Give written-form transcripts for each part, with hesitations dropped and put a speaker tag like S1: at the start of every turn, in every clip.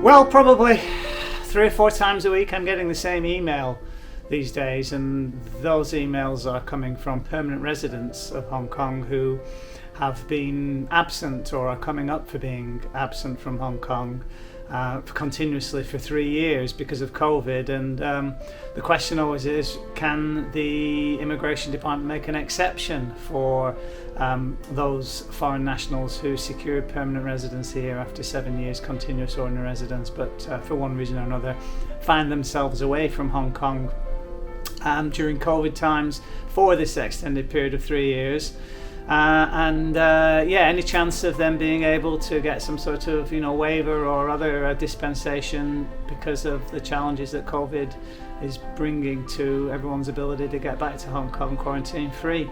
S1: Well, probably 3 or 4 times a week I'm getting the same email these days, and those emails are coming from permanent residents of Hong Kong who have been absent or are coming up for being absent from Hong Kong continuously for 3 years because of COVID. And the question always is, can the Immigration Department make an exception for those foreign nationals who secured permanent residency here after 7 years continuous ordinary residence, but for one reason or another find themselves away from Hong Kong during COVID times for this extended period of 3 years? Any chance of them being able to get some sort of waiver or other dispensation because of the challenges that COVID is bringing to everyone's ability to get back to Hong Kong quarantine free.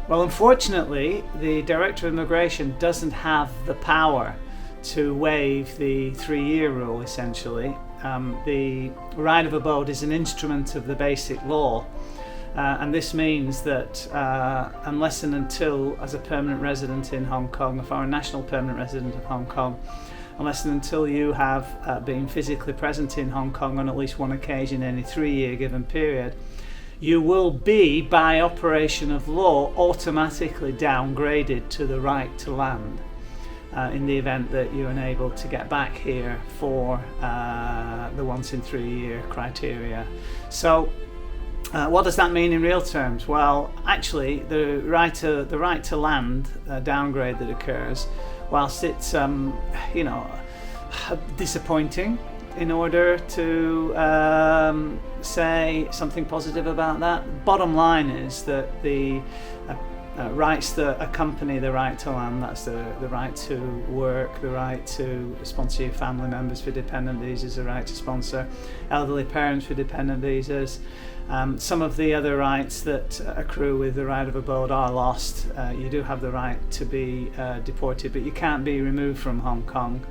S1: Well, unfortunately, the Director of Immigration doesn't have the power to waive the 3-year rule, essentially. The right of abode is an instrument of the basic law. And this means that unless and until, as a permanent resident in Hong Kong, a foreign national permanent resident of Hong Kong, unless and until you have been physically present in Hong Kong on at least one occasion in any 3-year given period, you will be, by operation of law, automatically downgraded to the right to land in the event that you're unable to get back here for the once in 3-year criteria. So what does that mean in real terms? Well, actually, the right to land downgrade that occurs, whilst it's disappointing, in order to say something positive about that, bottom line is that the rights that accompany the right to land, that's the right to work, the right to sponsor your family members for dependent visas, the right to sponsor elderly parents for dependent visas. Some of the other rights that accrue with the right of abode are lost. You do have the right to be deported, but you can't be removed from Hong Kong.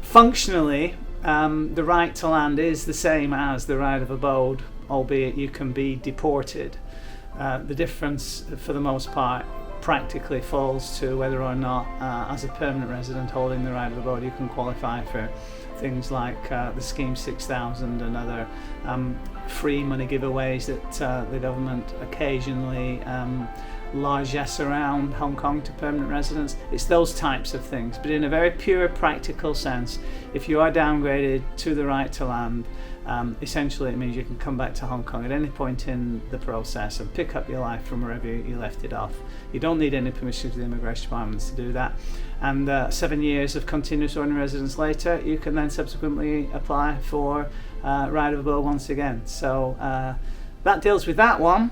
S1: Functionally, the right to land is the same as the right of abode, albeit you can be deported. The difference, for the most part, practically falls to whether or not, as a permanent resident holding the right of abode, you can qualify for things like the Scheme 6000 and other free money giveaways that the government occasionally largesse around Hong Kong to permanent residents. It's those types of things. But in a very pure practical sense, if you are downgraded to the right to land, essentially it means you can come back to Hong Kong at any point in the process and pick up your life from wherever you left it off. You don't need any permission from the Immigration Department to do that. And 7 years of continuous ordinary residence later, you can then subsequently apply for right of abode once again. So that deals with that one.